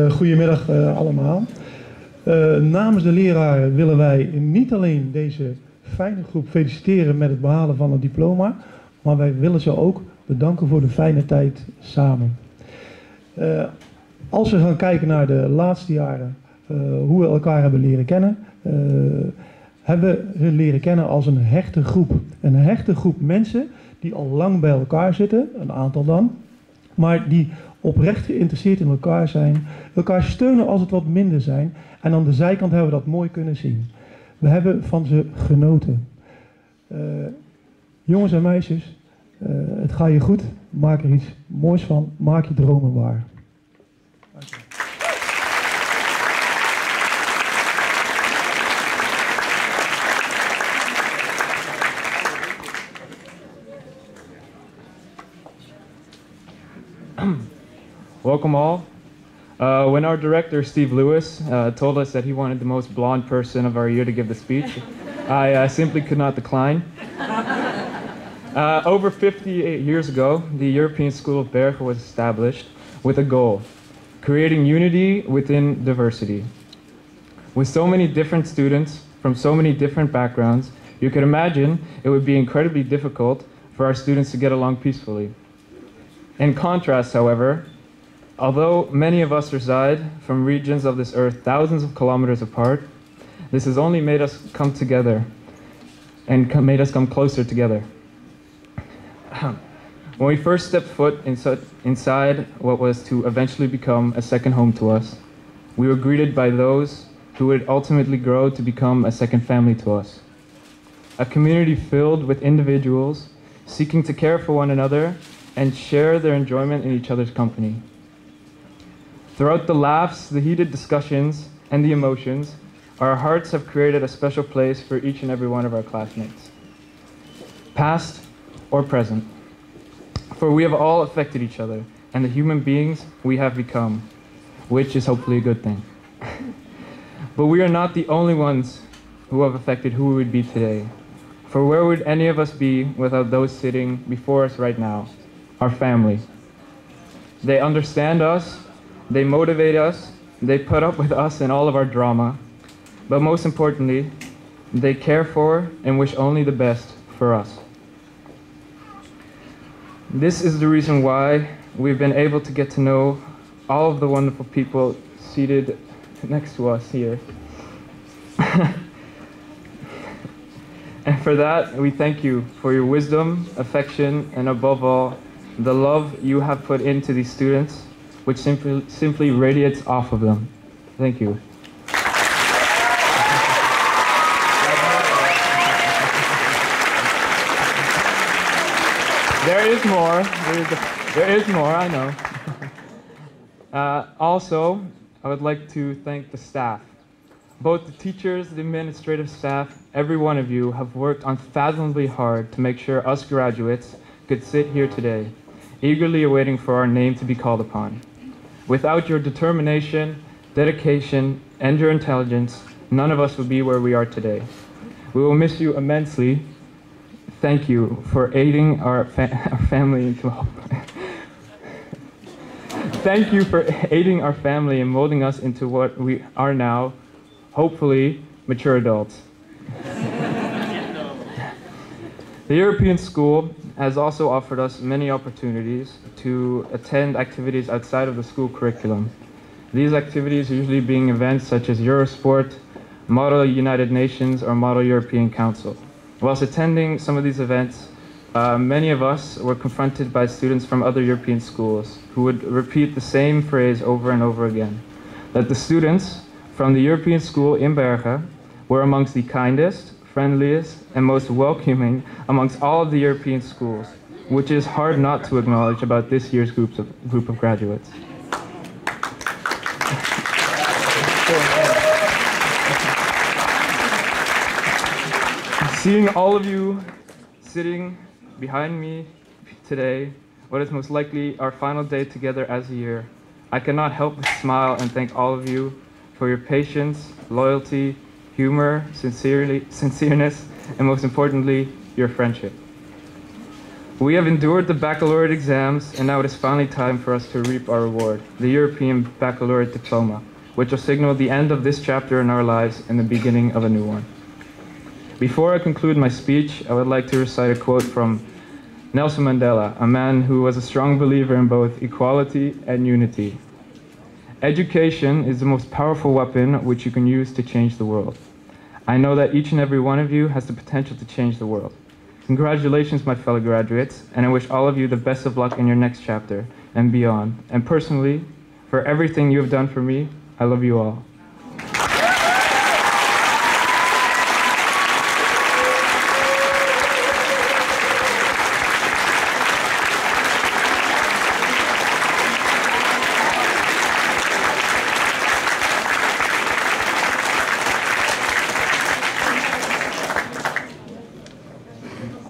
Goedemiddag allemaal. Namens de leraren willen wij niet alleen deze fijne groep feliciteren met het behalen van het diploma, maar wij willen ze ook bedanken voor de fijne tijd samen. Als we gaan kijken naar de laatste jaren, hoe we elkaar hebben leren kennen, hebben we hun leren kennen als een hechte groep. Een hechte groep mensen die al lang bij elkaar zitten, een aantal dan, maar die oprecht geïnteresseerd in elkaar zijn, elkaar steunen als het wat minder zijn. En aan de zijkant hebben we dat mooi kunnen zien. We hebben van ze genoten. Jongens en meisjes, het gaat je goed. Maak er iets moois van. Maak je dromen waar. Dank je. Welcome all. When our director, Steve Lewis, told us that he wanted the most blonde person of our year to give the speech, I simply could not decline. Over 58 years ago, the European School of Bergen was established with a goal: creating unity within diversity. With so many different students from so many different backgrounds, you could imagine it would be incredibly difficult for our students to get along peacefully. In contrast, however, although many of us reside from regions of this earth thousands of kilometers apart, this has only made us come together and made us come closer together. When we first stepped foot inside what was to eventually become a second home to us, we were greeted by those who would ultimately grow to become a second family to us. A community filled with individuals seeking to care for one another and share their enjoyment in each other's company. Throughout the laughs, the heated discussions, and the emotions, our hearts have created a special place for each and every one of our classmates, past or present. For we have all affected each other and the human beings we have become, which is hopefully a good thing. But we are not the only ones who have affected who we would be today. For where would any of us be without those sitting before us right now? Our family. They understand us, they motivate us, they put up with us and all of our drama, but most importantly, they care for and wish only the best for us. This is the reason why we've been able to get to know all of the wonderful people seated next to us here. And for that, we thank you for your wisdom, affection, and above all, the love you have put into these students, which simply radiates off of them. Thank you. There is more. There is more, I know. Also, I would like to thank the staff. Both the teachers, the administrative staff, every one of you have worked unfathomably hard to make sure us graduates could sit here today, eagerly awaiting for our name to be called upon. Without your determination, dedication, and your intelligence, none of us would be where we are today. We will miss you immensely. Thank you for aiding our family into Thank you for aiding our family and molding us into what we are now, hopefully mature adults. The European School has also offered us many opportunities to attend activities outside of the school curriculum. These activities usually being events such as Eurosport, Model United Nations, or Model European Council. Whilst attending some of these events, many of us were confronted by students from other European schools who would repeat the same phrase over and over again, that the students from the European School in Bergen were amongst the kindest, friendliest, and most welcoming amongst all of the European schools, which is hard not to acknowledge about this year's group of graduates. Seeing all of you sitting behind me today, what is most likely our final day together as a year, I cannot help but smile and thank all of you for your patience, loyalty, humor, sincereness, and most importantly, your friendship. We have endured the baccalaureate exams, and now it is finally time for us to reap our reward, the European Baccalaureate Diploma, which will signal the end of this chapter in our lives and the beginning of a new one. Before I conclude my speech, I would like to recite a quote from Nelson Mandela, a man who was a strong believer in both equality and unity. Education is the most powerful weapon which you can use to change the world. I know that each and every one of you has the potential to change the world. Congratulations, my fellow graduates, and I wish all of you the best of luck in your next chapter and beyond. And personally, for everything you have done for me, I love you all.